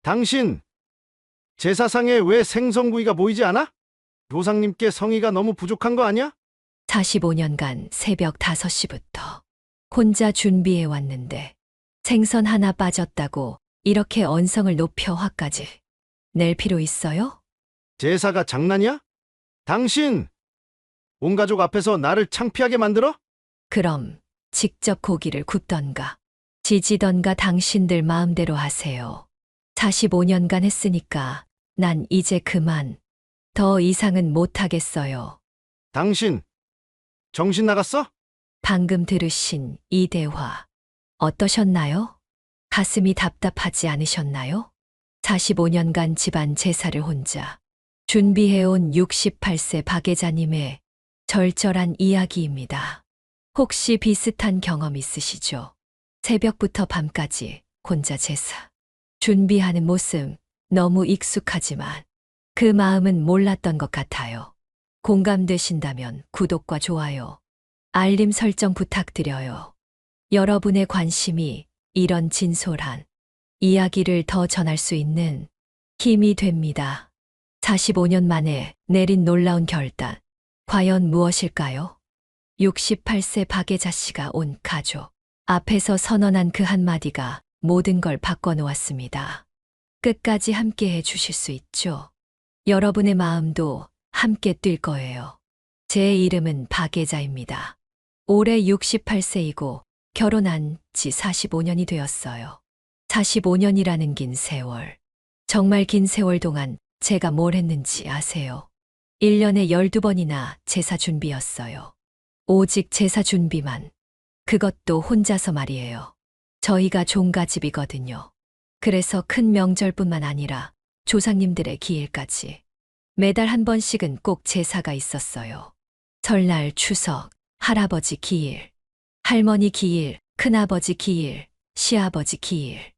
당신, 제사상에 왜 생선구이가 보이지 않아? 조상님께 성의가 너무 부족한 거 아니야? 45년간 새벽 5시부터 혼자 준비해 왔는데 생선 하나 빠졌다고 이렇게 언성을 높여 화까지 낼 필요 있어요? 제사가 장난이야? 당신, 온 가족 앞에서 나를 창피하게 만들어? 그럼 직접 고기를 굽던가 지지던가 당신들 마음대로 하세요. 45년간 했으니까 난 이제 그만. 더 이상은 못하겠어요. 당신, 정신 나갔어? 방금 들으신 이 대화 어떠셨나요? 가슴이 답답하지 않으셨나요? 45년간 집안 제사를 혼자 준비해온 68세 박 계자님의 절절한 이야기입니다. 혹시 비슷한 경험 있으시죠? 새벽부터 밤까지 혼자 제사 준비하는 모습 너무 익숙하지만 그 마음은 몰랐던 것 같아요. 공감되신다면 구독과 좋아요, 알림 설정 부탁드려요. 여러분의 관심이 이런 진솔한 이야기를 더 전할 수 있는 힘이 됩니다. 45년 만에 내린 놀라운 결단, 과연 무엇일까요? 68세 박 계자 씨가 온 가족 앞에서 선언한 그 한마디가 모든 걸 바꿔놓았습니다. 끝까지 함께 해주실 수 있죠? 여러분의 마음도 함께 뛸 거예요. 제 이름은 박 계자입니다. 올해 68세이고 결혼한 지 45년이 되었어요. 45년이라는 긴 세월. 정말 긴 세월 동안 제가 뭘 했는지 아세요? 1년에 12번이나 제사 준비였어요. 오직 제사 준비만. 그것도 혼자서 말이에요. 저희가 종가집이거든요. 그래서 큰 명절뿐만 아니라 조상님들의 기일까지 매달 한 번씩은 꼭 제사가 있었어요. 설날, 추석, 할아버지 기일, 할머니 기일, 큰아버지 기일, 시아버지 기일.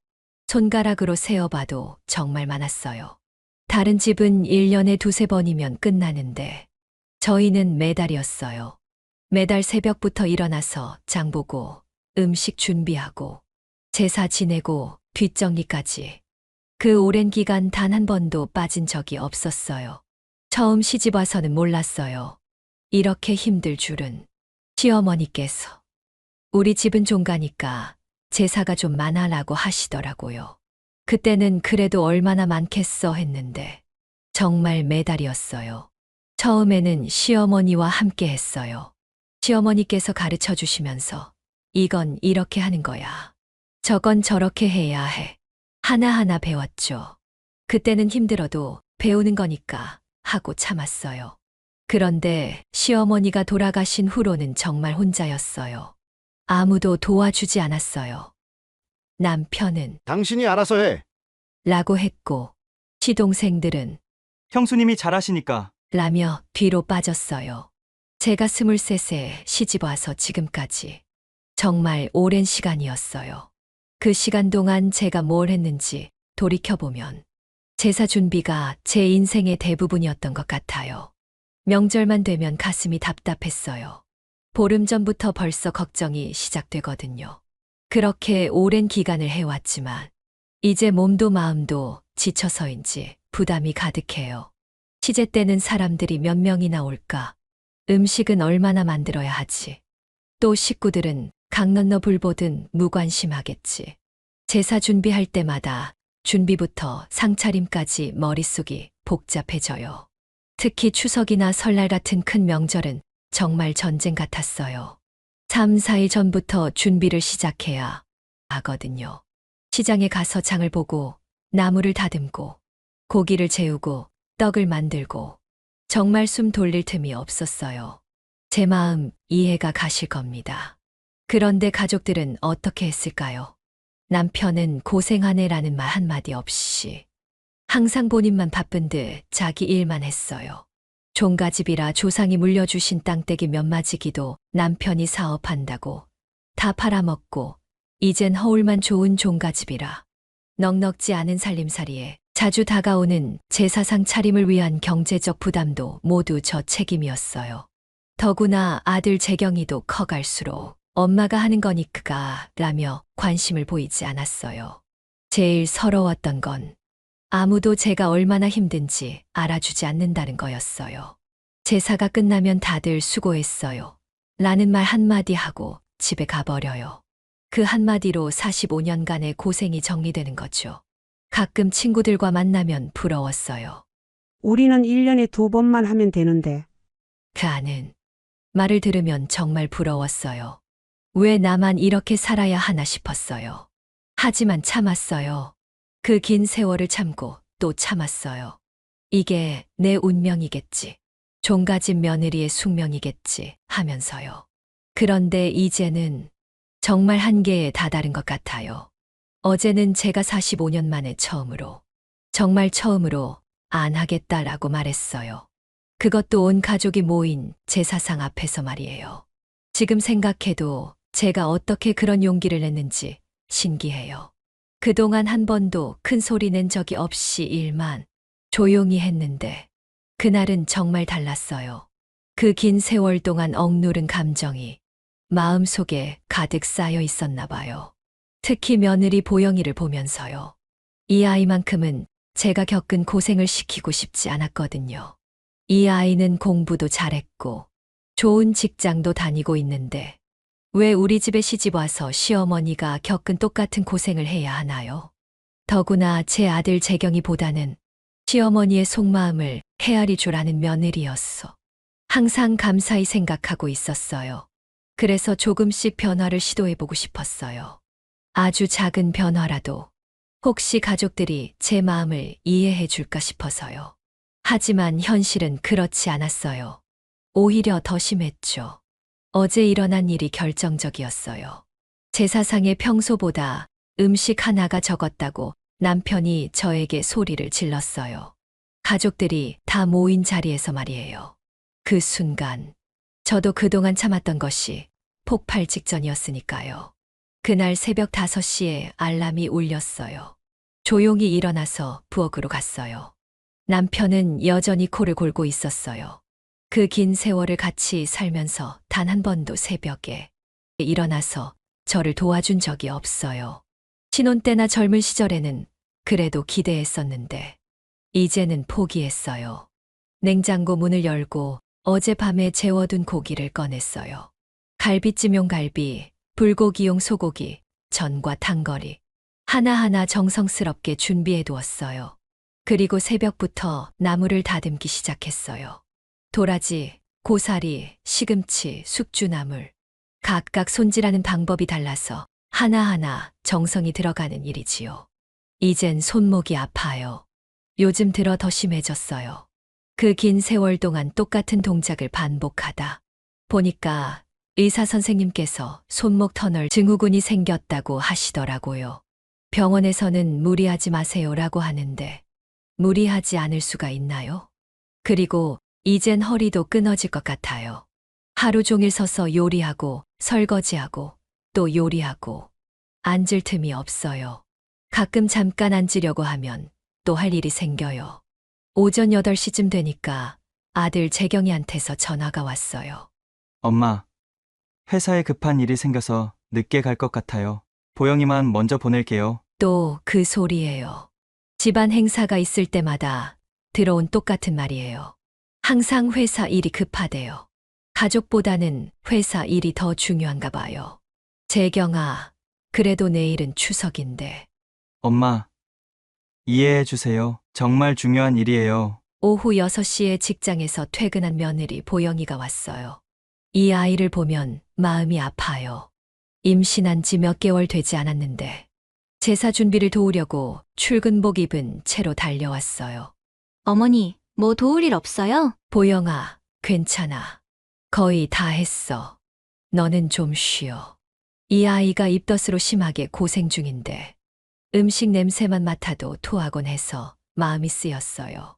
손가락으로 세어봐도 정말 많았어요. 다른 집은 1년에 두세 번이면 끝나는데 저희는 매달이었어요. 매달 새벽부터 일어나서 장 보고 음식 준비하고 제사 지내고 뒷정리까지. 그 오랜 기간 단 한 번도 빠진 적이 없었어요. 처음 시집 와서는 몰랐어요. 이렇게 힘들 줄은. 시어머니께서 우리 집은 종가니까 제사가 좀 많아라고 하시더라고요. 그때는 그래도 얼마나 많겠어 했는데 정말 매달이었어요. 처음에는 시어머니와 함께 했어요. 시어머니께서 가르쳐 주시면서 이건 이렇게 하는 거야. 저건 저렇게 해야 해. 하나하나 배웠죠. 그때는 힘들어도 배우는 거니까 하고 참았어요. 그런데 시어머니가 돌아가신 후로는 정말 혼자였어요. 아무도 도와주지 않았어요. 남편은 당신이 알아서 해. 라고 했고 시동생들은 형수님이 잘하시니까. 라며 뒤로 빠졌어요. 제가 23세 시집 와서 지금까지 정말 오랜 시간이었어요. 그 시간 동안 제가 뭘 했는지 돌이켜보면 제사 준비가 제 인생의 대부분이었던 것 같아요. 명절만 되면 가슴이 답답했어요. 보름 전부터 벌써 걱정이 시작되거든요. 그렇게 오랜 기간을 해왔지만 이제 몸도 마음도 지쳐서인지 부담이 가득해요. 시제 때는 사람들이 몇 명이나 올까? 음식은 얼마나 만들어야 하지? 또 식구들은 강 건너 불 보듯 무관심하겠지. 제사 준비할 때마다 준비부터 상차림까지 머릿속이 복잡해져요. 특히 추석이나 설날 같은 큰 명절은 정말 전쟁 같았어요. 3, 4일 전부터 준비를 시작해야 하거든요. 시장에 가서 장을 보고 나무를 다듬고 고기를 재우고 떡을 만들고 정말 숨 돌릴 틈이 없었어요. 제 마음 이해가 가실 겁니다. 그런데 가족들은 어떻게 했을까요? 남편은 고생하네라는 말 한마디 없이 항상 본인만 바쁜 듯 자기 일만 했어요. 종가집이라 조상이 물려주신 땅떼기 몇 마지기도 남편이 사업한다고 다 팔아먹고 이젠 허울만 좋은 종가집이라 넉넉지 않은 살림살이에 자주 다가오는 제사상 차림을 위한 경제적 부담도 모두 저 책임이었어요. 더구나 아들 재경이도 커갈수록 엄마가 하는 거니까 라며 관심을 보이지 않았어요. 제일 서러웠던 건 아무도 제가 얼마나 힘든지 알아주지 않는다는 거였어요. 제사가 끝나면 다들 수고했어요. 라는 말 한마디 하고 집에 가버려요. 그 한마디로 45년간의 고생이 정리되는 거죠. 가끔 친구들과 만나면 부러웠어요. 우리는 1년에 2번만 하면 되는데. 그 아는 말을 들으면 정말 부러웠어요. 왜 나만 이렇게 살아야 하나 싶었어요. 하지만 참았어요. 그 긴 세월을 참고 또 참았어요. 이게 내 운명이겠지. 종가집 며느리의 숙명이겠지 하면서요. 그런데 이제는 정말 한계에 다다른 것 같아요. 어제는 제가 45년 만에 처음으로, 정말 처음으로 안 하겠다라고 말했어요. 그것도 온 가족이 모인 제사상 앞에서 말이에요. 지금 생각해도 제가 어떻게 그런 용기를 냈는지 신기해요. 그동안 한 번도 큰 소리 낸 적이 없이 일만 조용히 했는데 그날은 정말 달랐어요. 그 긴 세월 동안 억누른 감정이 마음속에 가득 쌓여 있었나 봐요. 특히 며느리 보영이를 보면서요. 이 아이만큼은 제가 겪은 고생을 시키고 싶지 않았거든요. 이 아이는 공부도 잘했고 좋은 직장도 다니고 있는데 왜 우리 집에 시집 와서 시어머니가 겪은 똑같은 고생을 해야 하나요? 더구나 제 아들 재경이보다는 시어머니의 속마음을 헤아리 줄 아는 며느리였어. 항상 감사히 생각하고 있었어요. 그래서 조금씩 변화를 시도해보고 싶었어요. 아주 작은 변화라도 혹시 가족들이 제 마음을 이해해 줄까 싶어서요. 하지만 현실은 그렇지 않았어요. 오히려 더 심했죠. 어제 일어난 일이 결정적이었어요. 제사상에 평소보다 음식 하나가 적었다고 남편이 저에게 소리를 질렀어요. 가족들이 다 모인 자리에서 말이에요. 그 순간 저도 그동안 참았던 것이 폭발 직전이었으니까요. 그날 새벽 5시에 알람이 울렸어요. 조용히 일어나서 부엌으로 갔어요. 남편은 여전히 코를 골고 있었어요. 그 긴 세월을 같이 살면서 단 한 번도 새벽에 일어나서 저를 도와준 적이 없어요. 신혼 때나 젊은 시절에는 그래도 기대했었는데 이제는 포기했어요. 냉장고 문을 열고 어젯밤에 재워둔 고기를 꺼냈어요. 갈비찜용 갈비, 불고기용 소고기, 전과 탕거리 하나하나 정성스럽게 준비해 두었어요. 그리고 새벽부터 나물을 다듬기 시작했어요. 도라지, 고사리, 시금치, 숙주나물. 각각 손질하는 방법이 달라서 하나하나 정성이 들어가는 일이지요. 이젠 손목이 아파요. 요즘 들어 더 심해졌어요. 그 긴 세월 동안 똑같은 동작을 반복하다 보니까 의사 선생님께서 손목 터널 증후군이 생겼다고 하시더라고요. 병원에서는 무리하지 마세요라고 하는데 무리하지 않을 수가 있나요? 그리고 이젠 허리도 끊어질 것 같아요. 하루 종일 서서 요리하고 설거지하고 또 요리하고 앉을 틈이 없어요. 가끔 잠깐 앉으려고 하면 또 할 일이 생겨요. 오전 8시쯤 되니까 아들 재경이한테서 전화가 왔어요. 엄마, 회사에 급한 일이 생겨서 늦게 갈 것 같아요. 보영이만 먼저 보낼게요. 또 그 소리예요. 집안 행사가 있을 때마다 들어온 똑같은 말이에요. 항상 회사 일이 급하대요. 가족보다는 회사 일이 더 중요한가 봐요. 재경아, 그래도 내일은 추석인데. 엄마, 이해해 주세요. 정말 중요한 일이에요. 오후 6시에 직장에서 퇴근한 며느리 보영이가 왔어요. 이 아이를 보면 마음이 아파요. 임신한 지 몇 개월 되지 않았는데 제사 준비를 도우려고 출근복 입은 채로 달려왔어요. 어머니, 뭐 도울 일 없어요? 보영아, 괜찮아. 거의 다 했어. 너는 좀 쉬어. 이 아이가 입덧으로 심하게 고생 중인데 음식 냄새만 맡아도 토하곤 해서 마음이 쓰였어요.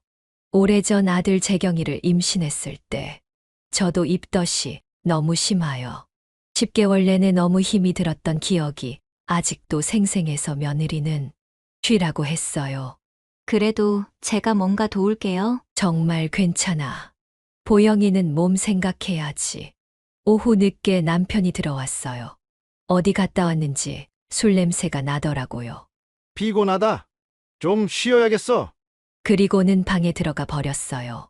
오래전 아들 재경이를 임신했을 때 저도 입덧이 너무 심하여 10개월 내내 너무 힘이 들었던 기억이 아직도 생생해서 며느리는 쉬라고 했어요. 그래도 제가 뭔가 도울게요. 정말 괜찮아. 보영이는 몸 생각해야지. 오후 늦게 남편이 들어왔어요. 어디 갔다 왔는지 술 냄새가 나더라고요. 피곤하다. 좀 쉬어야겠어. 그리고는 방에 들어가 버렸어요.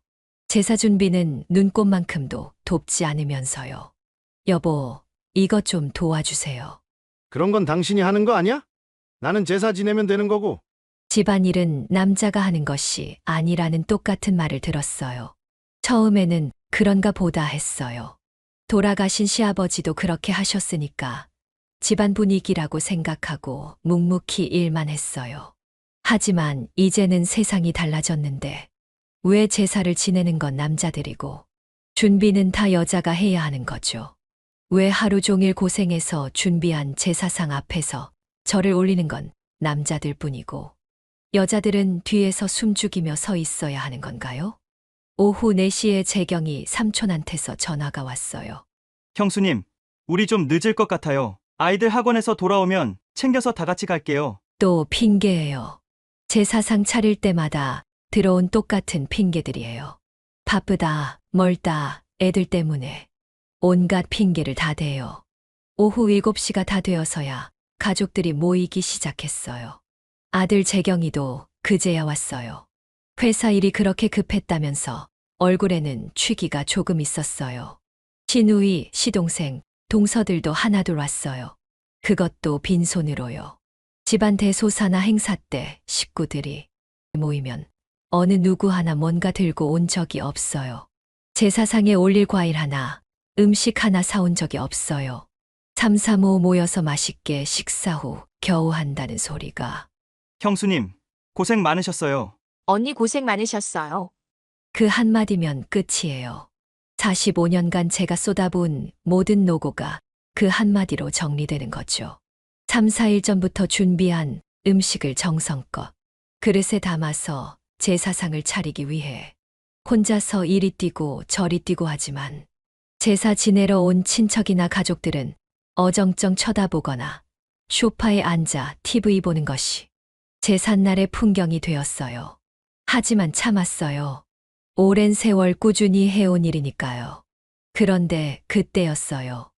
제사 준비는 눈꼽만큼도 돕지 않으면서요. 여보, 이것 좀 도와주세요. 그런 건 당신이 하는 거 아니야? 나는 제사 지내면 되는 거고. 집안일은 남자가 하는 것이 아니라는 똑같은 말을 들었어요. 처음에는 그런가 보다 했어요. 돌아가신 시아버지도 그렇게 하셨으니까 집안 분위기라고 생각하고 묵묵히 일만 했어요. 하지만 이제는 세상이 달라졌는데 왜 제사를 지내는 건 남자들이고 준비는 다 여자가 해야 하는 거죠. 왜 하루 종일 고생해서 준비한 제사상 앞에서 절을 올리는 건 남자들 뿐이고 여자들은 뒤에서 숨죽이며 서 있어야 하는 건가요? 오후 4시에 재경이 삼촌한테서 전화가 왔어요. 형수님, 우리 좀 늦을 것 같아요. 아이들 학원에서 돌아오면 챙겨서 다 같이 갈게요. 또 핑계예요. 제사상 차릴 때마다 들어온 똑같은 핑계들이에요. 바쁘다, 멀다, 애들 때문에 온갖 핑계를 다 대요. 오후 7시가 다 되어서야 가족들이 모이기 시작했어요. 아들 재경이도 그제야 왔어요. 회사 일이 그렇게 급했다면서 얼굴에는 취기가 조금 있었어요. 시누이, 시동생, 동서들도 하나둘 왔어요. 그것도 빈손으로요. 집안 대소사나 행사 때 식구들이 모이면 어느 누구 하나 뭔가 들고 온 적이 없어요. 제사상에 올릴 과일 하나, 음식 하나 사온 적이 없어요. 3, 4, 5 모여서 맛있게 식사 후 겨우 한다는 소리가 형수님, 고생 많으셨어요. 언니 고생 많으셨어요. 그 한마디면 끝이에요. 45년간 제가 쏟아부은 모든 노고가 그 한마디로 정리되는 거죠. 3, 4일 전부터 준비한 음식을 정성껏 그릇에 담아서 제사상을 차리기 위해 혼자서 이리 뛰고 저리 뛰고 하지만 제사 지내러 온 친척이나 가족들은 어정쩡 쳐다보거나 소파에 앉아 TV 보는 것이 제삿날의 풍경이 되었어요. 하지만 참았어요. 오랜 세월 꾸준히 해온 일이니까요. 그런데 그때였어요.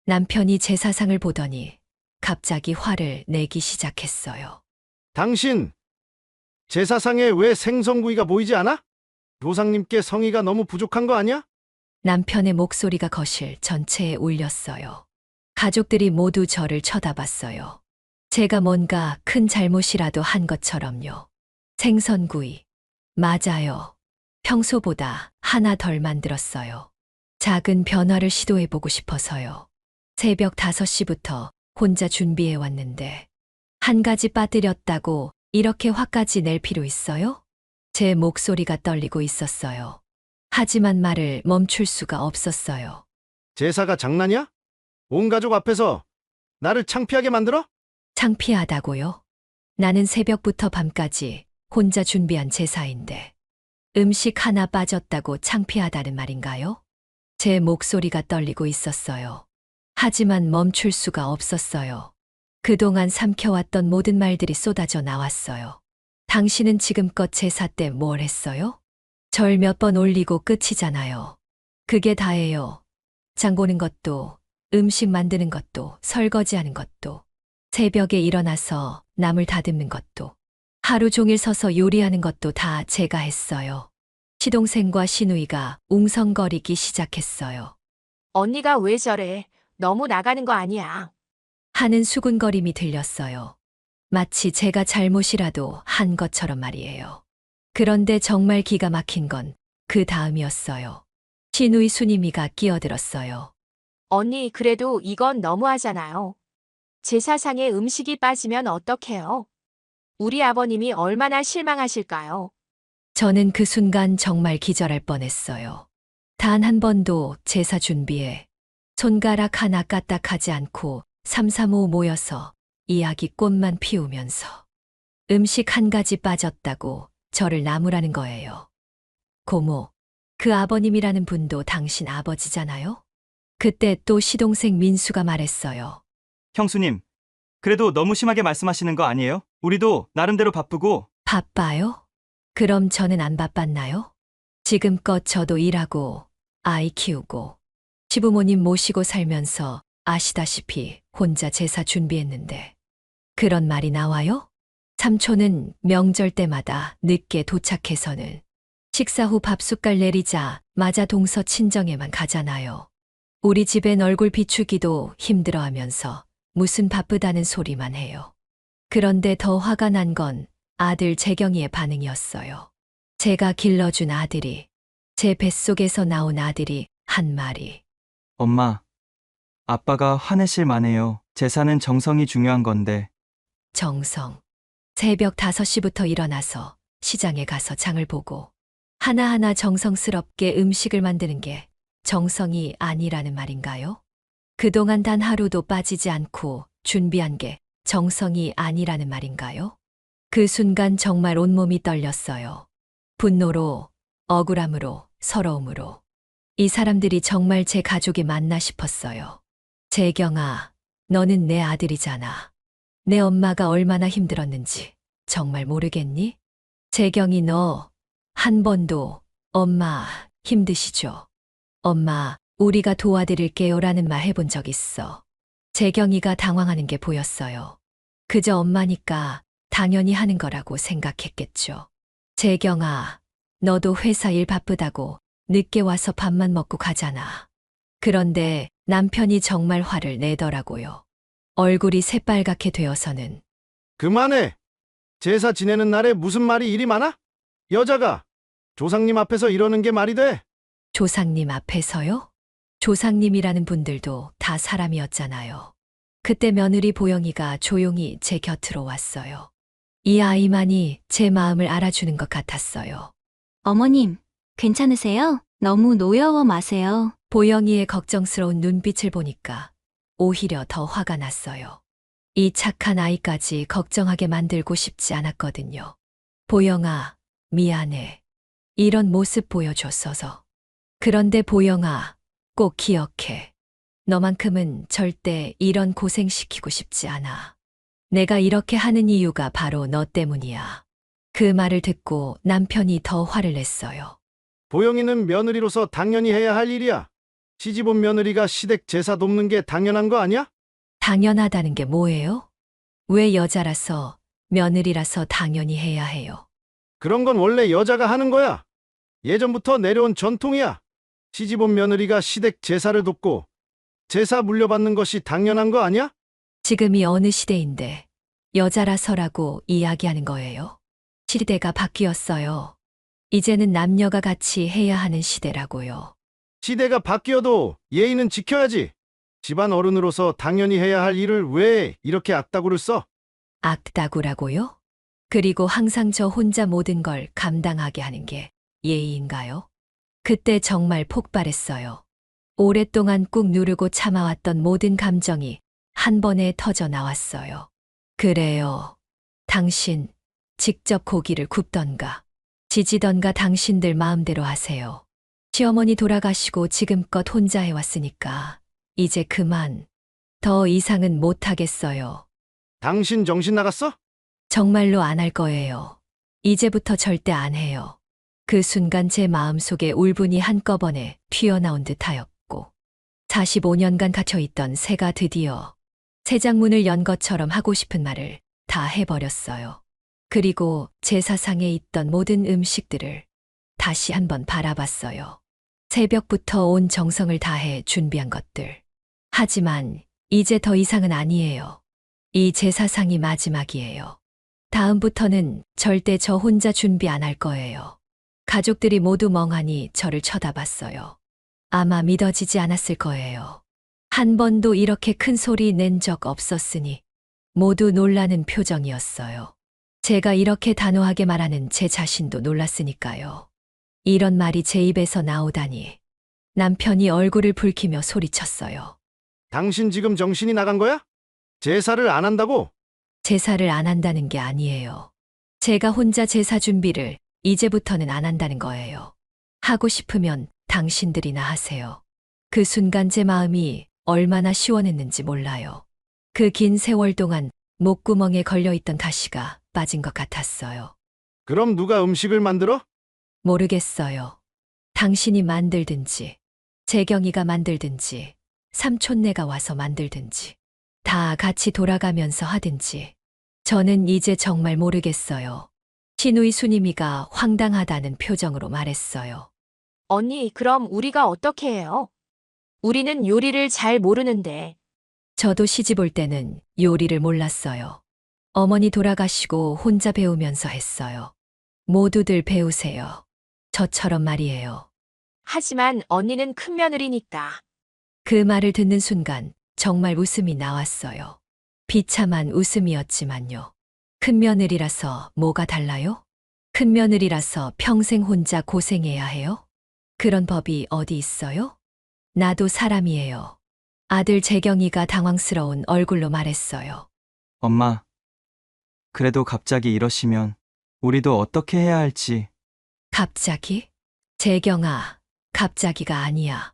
남편이 제사상을 보더니 갑자기 화를 내기 시작했어요. 당신, 제사상에 왜 생선구이가 보이지 않아? 조상님께 성의가 너무 부족한 거 아니야? 남편의 목소리가 거실 전체에 울렸어요. 가족들이 모두 저를 쳐다봤어요. 제가 뭔가 큰 잘못이라도 한 것처럼요. 생선구이. 맞아요. 평소보다 하나 덜 만들었어요. 작은 변화를 시도해보고 싶어서요. 새벽 5시부터 혼자 준비해 왔는데 한 가지 빠뜨렸다고 이렇게 화까지 낼 필요 있어요? 제 목소리가 떨리고 있었어요. 하지만 말을 멈출 수가 없었어요. 제사가 장난이야? 온 가족 앞에서 나를 창피하게 만들어? 창피하다고요? 나는 새벽부터 밤까지 혼자 준비한 제사인데 음식 하나 빠졌다고 창피하다는 말인가요? 제 목소리가 떨리고 있었어요. 하지만 멈출 수가 없었어요. 그동안 삼켜왔던 모든 말들이 쏟아져 나왔어요. 당신은 지금껏 제사 때 뭘 했어요? 절 몇 번 올리고 끝이잖아요. 그게 다예요. 장 보는 것도, 음식 만드는 것도, 설거지하는 것도, 새벽에 일어나서 나물 다듬는 것도, 하루 종일 서서 요리하는 것도 다 제가 했어요. 시동생과 시누이가 웅성거리기 시작했어요. 언니가 왜 저래? 너무 나가는 거 아니야. 하는 수군거림이 들렸어요. 마치 제가 잘못이라도 한 것처럼 말이에요. 그런데 정말 기가 막힌 건 그 다음이었어요. 시누이 수님이가 끼어들었어요. 언니, 그래도 이건 너무하잖아요. 제사상에 음식이 빠지면 어떡해요? 우리 아버님이 얼마나 실망하실까요? 저는 그 순간 정말 기절할 뻔했어요. 단 한 번도 제사 준비에 손가락 하나 까딱하지 않고 3, 4, 5 모여서 이야기 꽃만 피우면서 음식 한 가지 빠졌다고 저를 나무라는 거예요. 고모, 그 아버님이라는 분도 당신 아버지잖아요? 그때 또 시동생 민수가 말했어요. 형수님, 그래도 너무 심하게 말씀하시는 거 아니에요? 우리도 나름대로 바쁘고. 바빠요? 그럼 저는 안 바빴나요? 지금껏 저도 일하고 아이 키우고 시부모님 모시고 살면서 아시다시피 혼자 제사 준비했는데 그런 말이 나와요? 삼촌은 명절 때마다 늦게 도착해서는 식사 후 밥숟갈 내리자 마자 동서 친정에만 가잖아요. 우리 집엔 얼굴 비추기도 힘들어하면서 무슨 바쁘다는 소리만 해요. 그런데 더 화가 난 건 아들 재경이의 반응이었어요. 제가 길러준 아들이, 제 뱃속에서 나온 아들이 한 마리. 엄마, 아빠가 화내실 만해요. 제사는 정성이 중요한 건데. 정성. 새벽 5시부터 일어나서 시장에 가서 장을 보고 하나하나 정성스럽게 음식을 만드는 게 정성이 아니라는 말인가요? 그동안 단 하루도 빠지지 않고 준비한 게 정성이 아니라는 말인가요? 그 순간 정말 온몸이 떨렸어요. 분노로, 억울함으로, 서러움으로. 이 사람들이 정말 제 가족이 맞나 싶었어요. 재경아, 너는 내 아들이잖아. 내 엄마가 얼마나 힘들었는지 정말 모르겠니? 재경이 너 한 번도 엄마 힘드시죠? 엄마, 우리가 도와드릴게요라는 말 해본 적 있어. 재경이가 당황하는 게 보였어요. 그저 엄마니까 당연히 하는 거라고 생각했겠죠. 재경아, 너도 회사 일 바쁘다고 늦게 와서 밥만 먹고 가잖아. 그런데 남편이 정말 화를 내더라고요. 얼굴이 새빨갛게 되어서는 그만해. 제사 지내는 날에 무슨 말이 이리 많아? 여자가 조상님 앞에서 이러는 게 말이 돼? 조상님 앞에서요? 조상님이라는 분들도 다 사람이었잖아요. 그때 며느리 보영이가 조용히 제 곁으로 왔어요. 이 아이만이 제 마음을 알아주는 것 같았어요. 어머님, 괜찮으세요? 너무 노여워 마세요. 보영이의 걱정스러운 눈빛을 보니까 오히려 더 화가 났어요. 이 착한 아이까지 걱정하게 만들고 싶지 않았거든요. 보영아, 미안해. 이런 모습 보여줬어서. 그런데 보영아, 꼭 기억해. 너만큼은 절대 이런 고생시키고 싶지 않아. 내가 이렇게 하는 이유가 바로 너 때문이야. 그 말을 듣고 남편이 더 화를 냈어요. 보영이는 며느리로서 당연히 해야 할 일이야. 시집온 며느리가 시댁 제사 돕는 게 당연한 거 아니야? 당연하다는 게 뭐예요? 왜 여자라서, 며느리라서 당연히 해야 해요? 그런 건 원래 여자가 하는 거야. 예전부터 내려온 전통이야. 시집온 며느리가 시댁 제사를 돕고 제사 물려받는 것이 당연한 거 아니야? 지금이 어느 시대인데 여자라서라고 이야기하는 거예요? 시대가 바뀌었어요. 이제는 남녀가 같이 해야 하는 시대라고요. 시대가 바뀌어도 예의는 지켜야지. 집안 어른으로서 당연히 해야 할 일을 왜 이렇게 악다구를 써? 악다구라고요? 그리고 항상 저 혼자 모든 걸 감당하게 하는 게 예의인가요? 그때 정말 폭발했어요. 오랫동안 꾹 누르고 참아왔던 모든 감정이 한 번에 터져 나왔어요. 그래요. 당신 직접 고기를 굽던가 지지던가 당신들 마음대로 하세요. 시어머니 돌아가시고 지금껏 혼자 해왔으니까 이제 그만. 더 이상은 못하겠어요. 당신 정신 나갔어? 정말로 안 할 거예요. 이제부터 절대 안 해요. 그 순간 제 마음속에 울분이 한꺼번에 튀어나온 듯하였고 45년간 갇혀있던 새가 드디어 새장문을 연 것처럼 하고 싶은 말을 다 해버렸어요. 그리고 제사상에 있던 모든 음식들을 다시 한번 바라봤어요. 새벽부터 온 정성을 다해 준비한 것들. 하지만 이제 더 이상은 아니에요. 이 제사상이 마지막이에요. 다음부터는 절대 저 혼자 준비 안 할 거예요. 가족들이 모두 멍하니 저를 쳐다봤어요. 아마 믿어지지 않았을 거예요. 한 번도 이렇게 큰 소리 낸 적 없었으니 모두 놀라는 표정이었어요. 제가 이렇게 단호하게 말하는 제 자신도 놀랐으니까요. 이런 말이 제 입에서 나오다니. 남편이 얼굴을 붉히며 소리쳤어요. 당신 지금 정신이 나간 거야? 제사를 안 한다고? 제사를 안 한다는 게 아니에요. 제가 혼자 제사 준비를 이제부터는 안 한다는 거예요. 하고 싶으면 당신들이나 하세요. 그 순간 제 마음이 얼마나 시원했는지 몰라요. 그 긴 세월 동안 목구멍에 걸려있던 가시가 빠진 것 같았어요. 그럼 누가 음식을 만들어? 모르겠어요. 당신이 만들든지, 재경이가 만들든지, 삼촌네가 와서 만들든지, 다 같이 돌아가면서 하든지, 저는 이제 정말 모르겠어요. 신우이 순임이가 황당하다는 표정으로 말했어요. 언니, 그럼 우리가 어떻게 해요? 우리는 요리를 잘 모르는데. 저도 시집 올 때는 요리를 몰랐어요. 어머니 돌아가시고 혼자 배우면서 했어요. 모두들 배우세요. 저처럼 말이에요. 하지만 언니는 큰 며느리니까. 그 말을 듣는 순간 정말 웃음이 나왔어요. 비참한 웃음이었지만요. 큰 며느리라서 뭐가 달라요? 큰 며느리라서 평생 혼자 고생해야 해요? 그런 법이 어디 있어요? 나도 사람이에요. 아들 재경이가 당황스러운 얼굴로 말했어요. 엄마, 그래도 갑자기 이러시면 우리도 어떻게 해야 할지. 갑자기? 재경아, 갑자기가 아니야.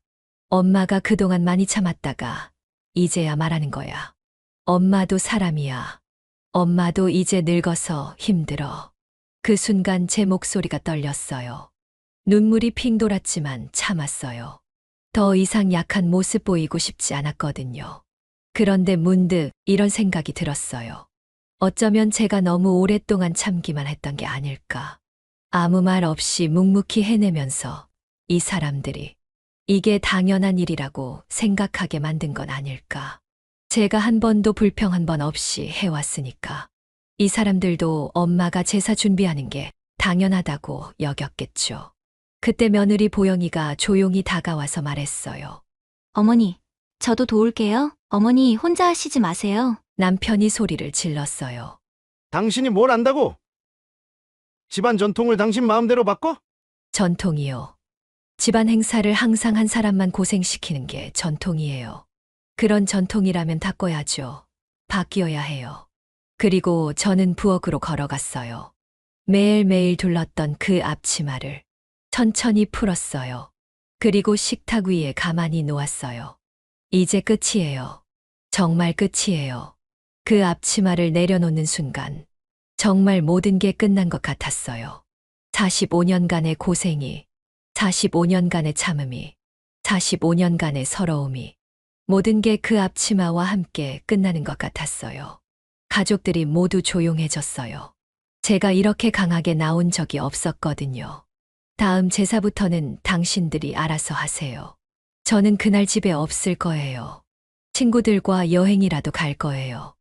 엄마가 그동안 많이 참았다가 이제야 말하는 거야. 엄마도 사람이야. 엄마도 이제 늙어서 힘들어. 그 순간 제 목소리가 떨렸어요. 눈물이 핑 돌았지만 참았어요. 더 이상 약한 모습 보이고 싶지 않았거든요. 그런데 문득 이런 생각이 들었어요. 어쩌면 제가 너무 오랫동안 참기만 했던 게 아닐까. 아무 말 없이 묵묵히 해내면서 이 사람들이 이게 당연한 일이라고 생각하게 만든 건 아닐까. 제가 한 번도 불평 한 번 없이 해왔으니까. 이 사람들도 엄마가 제사 준비하는 게 당연하다고 여겼겠죠. 그때 며느리 보영이가 조용히 다가와서 말했어요. 어머니, 저도 도울게요. 어머니 혼자 하시지 마세요. 남편이 소리를 질렀어요. 당신이 뭘 안다고? 집안 전통을 당신 마음대로 바꿔? 전통이요. 집안 행사를 항상 한 사람만 고생시키는 게 전통이에요. 그런 전통이라면 바꿔야죠. 바뀌어야 해요. 그리고 저는 부엌으로 걸어갔어요. 매일매일 둘렀던 그 앞치마를 천천히 풀었어요. 그리고 식탁 위에 가만히 놓았어요. 이제 끝이에요. 정말 끝이에요. 그 앞치마를 내려놓는 순간 정말 모든 게 끝난 것 같았어요. 45년간의 고생이, 45년간의 참음이, 45년간의 서러움이 모든 게 그 앞치마와 함께 끝나는 것 같았어요. 가족들이 모두 조용해졌어요. 제가 이렇게 강하게 나온 적이 없었거든요. 다음 제사부터는 당신들이 알아서 하세요. 저는 그날 집에 없을 거예요. 친구들과 여행이라도 갈 거예요.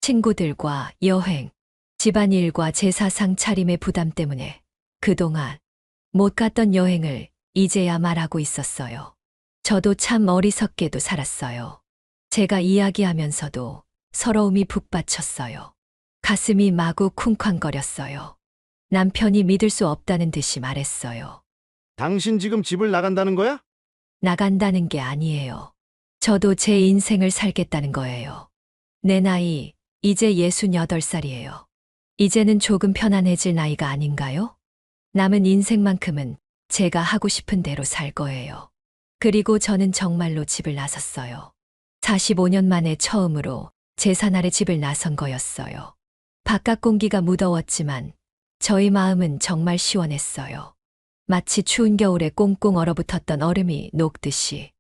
친구들과 여행, 집안일과 제사상 차림의 부담 때문에 그동안 못 갔던 여행을 이제야 말하고 있었어요. 저도 참 어리석게도 살았어요. 제가 이야기하면서도 서러움이 북받쳤어요. 가슴이 마구 쿵쾅거렸어요. 남편이 믿을 수 없다는 듯이 말했어요. 당신 지금 집을 나간다는 거야? 나간다는 게 아니에요. 저도 제 인생을 살겠다는 거예요. 내 나이 이제 68살이에요. 이제는 조금 편안해질 나이가 아닌가요? 남은 인생만큼은 제가 하고 싶은 대로 살 거예요. 그리고 저는 정말로 집을 나섰어요. 45년 만에 처음으로 제사날에 집을 나선 거였어요. 바깥 공기가 무더웠지만 저희 마음은 정말 시원했어요. 마치 추운 겨울에 꽁꽁 얼어붙었던 얼음이 녹듯이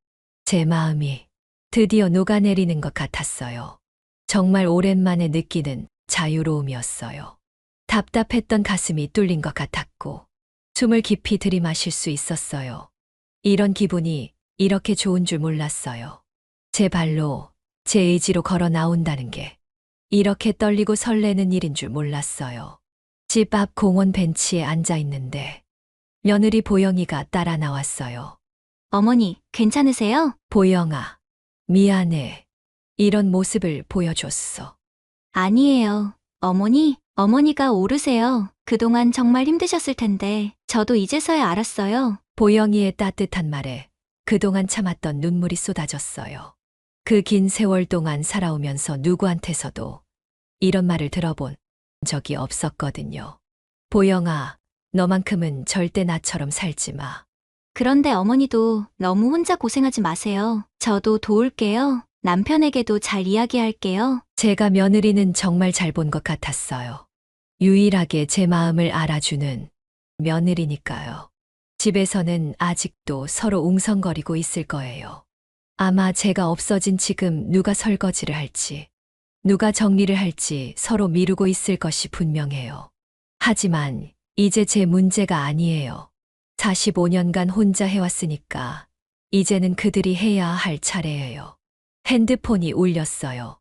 제 마음이 드디어 녹아내리는 것 같았어요. 정말 오랜만에 느끼는 자유로움이었어요. 답답했던 가슴이 뚫린 것 같았고 숨을 깊이 들이마실 수 있었어요. 이런 기분이 이렇게 좋은 줄 몰랐어요. 제 발로, 제 의지로 걸어 나온다는 게 이렇게 떨리고 설레는 일인 줄 몰랐어요. 집 앞 공원 벤치에 앉아 있는데 며느리 보영이가 따라 나왔어요. 어머니, 괜찮으세요? 보영아, 미안해. 이런 모습을 보여줬어. 아니에요. 어머니가 오르세요. 그동안 정말 힘드셨을 텐데, 저도 이제서야 알았어요. 보영이의 따뜻한 말에 그동안 참았던 눈물이 쏟아졌어요. 그 긴 세월 동안 살아오면서 누구한테서도 이런 말을 들어본 적이 없었거든요. 보영아, 너만큼은 절대 나처럼 살지 마. 그런데 어머니도 너무 혼자 고생하지 마세요. 저도 도울게요. 남편에게도 잘 이야기할게요. 제가 며느리는 정말 잘 본 것 같았어요. 유일하게 제 마음을 알아주는 며느리니까요. 집에서는 아직도 서로 웅성거리고 있을 거예요. 아마 제가 없어진 지금 누가 설거지를 할지, 누가 정리를 할지 서로 미루고 있을 것이 분명해요. 하지만 이제 제 문제가 아니에요. 45년간 혼자 해왔으니까 이제는 그들이 해야 할 차례예요. 핸드폰이 울렸어요.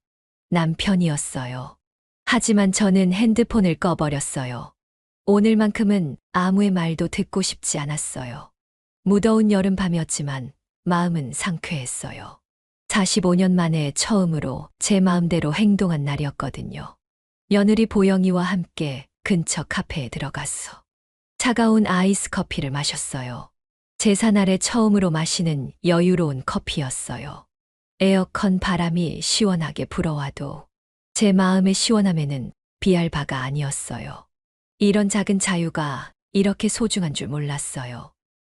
남편이었어요. 하지만 저는 핸드폰을 꺼버렸어요. 오늘만큼은 아무의 말도 듣고 싶지 않았어요. 무더운 여름밤이었지만 마음은 상쾌했어요. 45년 만에 처음으로 제 마음대로 행동한 날이었거든요. 며느리 보영이와 함께 근처 카페에 들어가서 차가운 아이스 커피를 마셨어요. 제사날에 처음으로 마시는 여유로운 커피였어요. 에어컨 바람이 시원하게 불어와도 제 마음의 시원함에는 비할 바가 아니었어요. 이런 작은 자유가 이렇게 소중한 줄 몰랐어요.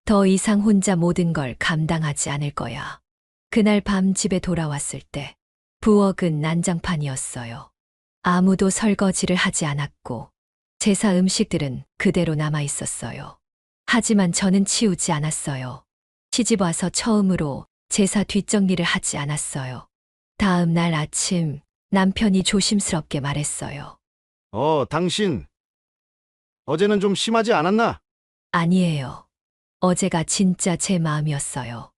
더 이상 혼자 모든 걸 감당하지 않을 거야. 그날 밤 집에 돌아왔을 때 부엌은 난장판이었어요. 아무도 설거지를 하지 않았고 제사 음식들은 그대로 남아 있었어요. 하지만 저는 치우지 않았어요. 시집 와서 처음으로 제사 뒷정리를 하지 않았어요. 다음 날 아침 남편이 조심스럽게 말했어요. 당신. 어제는 좀 심하지 않았나? 아니에요. 어제가 진짜 제 마음이었어요.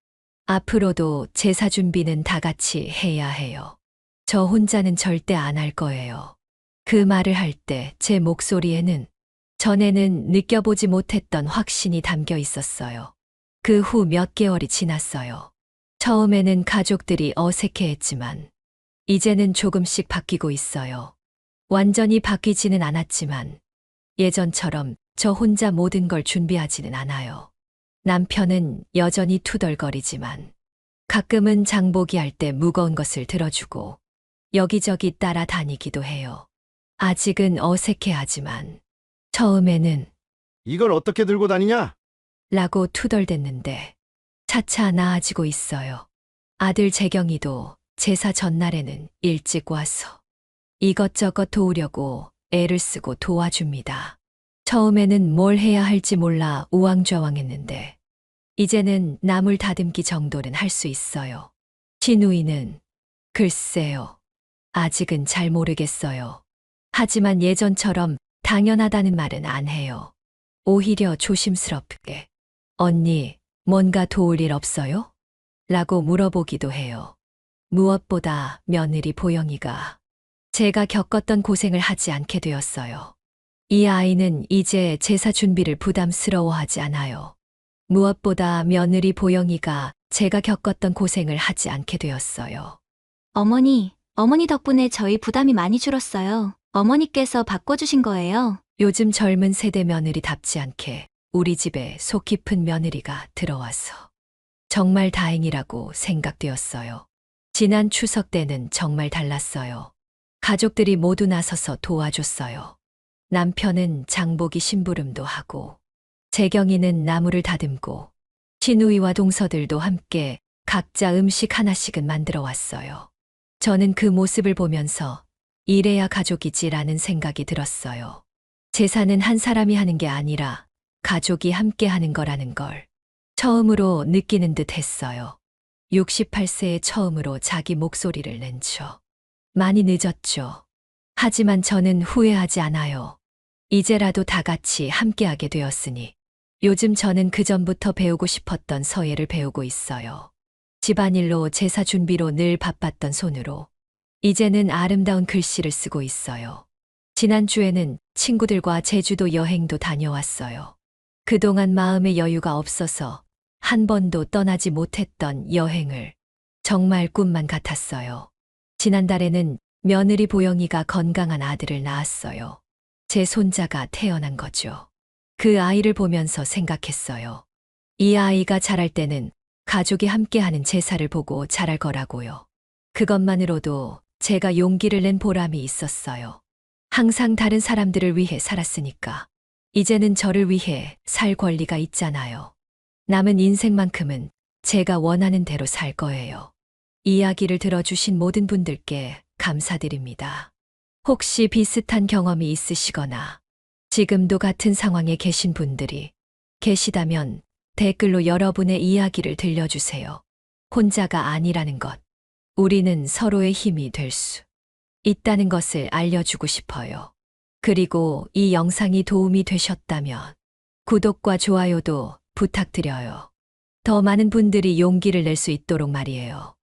앞으로도 제사 준비는 다 같이 해야 해요. 저 혼자는 절대 안 할 거예요. 그 말을 할 때 제 목소리에는 전에는 느껴보지 못했던 확신이 담겨 있었어요. 그 후 몇 개월이 지났어요. 처음에는 가족들이 어색해했지만 이제는 조금씩 바뀌고 있어요. 완전히 바뀌지는 않았지만 예전처럼 저 혼자 모든 걸 준비하지는 않아요. 남편은 여전히 투덜거리지만 가끔은 장보기 할 때 무거운 것을 들어주고 여기저기 따라다니기도 해요. 아직은 어색해하지만 처음에는 이걸 어떻게 들고 다니냐? 라고 투덜댔는데 차차 나아지고 있어요. 아들 재경이도 제사 전날에는 일찍 와서 이것저것 도우려고 애를 쓰고 도와줍니다. 처음에는 뭘 해야 할지 몰라 우왕좌왕했는데 이제는 나물 다듬기 정도는 할 수 있어요. 시누이는 글쎄요. 아직은 잘 모르겠어요. 하지만 예전처럼 당연하다는 말은 안 해요. 오히려 조심스럽게 언니, 뭔가 도울 일 없어요? 라고 물어보기도 해요. 무엇보다 며느리 보영이가 제가 겪었던 고생을 하지 않게 되었어요. 이 아이는 이제 제사 준비를 부담스러워하지 않아요. 무엇보다 며느리 보영이가 제가 겪었던 고생을 하지 않게 되었어요. 어머니 덕분에 저희 부담이 많이 줄었어요. 어머니께서 바꿔주신 거예요. 요즘 젊은 세대 며느리답지 않게 우리 집에 속 깊은 며느리가 들어와서 정말 다행이라고 생각되었어요. 지난 추석 때는 정말 달랐어요. 가족들이 모두 나서서 도와줬어요. 남편은 장보기 심부름도 하고 재경이는 나무를 다듬고 시누이와 동서들도 함께 각자 음식 하나씩은 만들어 왔어요. 저는 그 모습을 보면서 이래야 가족이지라는 생각이 들었어요. 제사는 한 사람이 하는 게 아니라 가족이 함께 하는 거라는 걸 처음으로 느끼는 듯 했어요. 68세에 처음으로 자기 목소리를 낸 저. 많이 늦었죠. 하지만 저는 후회하지 않아요. 이제라도 다 같이 함께하게 되었으니 요즘 저는 그전부터 배우고 싶었던 서예를 배우고 있어요. 집안일로 제사 준비로 늘 바빴던 손으로 이제는 아름다운 글씨를 쓰고 있어요. 지난주에는 친구들과 제주도 여행도 다녀왔어요. 그동안 마음의 여유가 없어서 한 번도 떠나지 못했던 여행을 정말 꿈만 같았어요. 지난달에는 며느리 보영이가 건강한 아들을 낳았어요. 제 손자가 태어난 거죠. 그 아이를 보면서 생각했어요. 이 아이가 자랄 때는 가족이 함께하는 제사를 보고 자랄 거라고요. 그것만으로도 제가 용기를 낸 보람이 있었어요. 항상 다른 사람들을 위해 살았으니까 이제는 저를 위해 살 권리가 있잖아요. 남은 인생만큼은 제가 원하는 대로 살 거예요. 이야기를 들어주신 모든 분들께 감사드립니다. 혹시 비슷한 경험이 있으시거나 지금도 같은 상황에 계신 분들이 계시다면 댓글로 여러분의 이야기를 들려주세요. 혼자가 아니라는 것. 우리는 서로의 힘이 될 수 있다는 것을 알려주고 싶어요. 그리고 이 영상이 도움이 되셨다면 구독과 좋아요도 부탁드려요. 더 많은 분들이 용기를 낼 수 있도록 말이에요.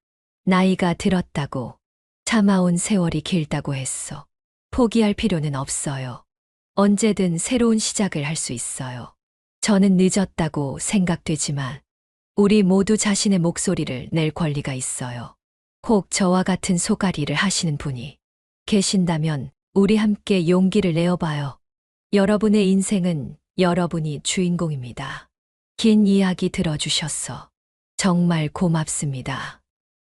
나이가 들었다고, 참아온 세월이 길다고 했어. 포기할 필요는 없어요. 언제든 새로운 시작을 할 수 있어요. 저는 늦었다고 생각되지만 우리 모두 자신의 목소리를 낼 권리가 있어요. 혹 저와 같은 소갈이를 하시는 분이 계신다면 우리 함께 용기를 내어봐요. 여러분의 인생은 여러분이 주인공입니다. 긴 이야기 들어주셔서 정말 고맙습니다.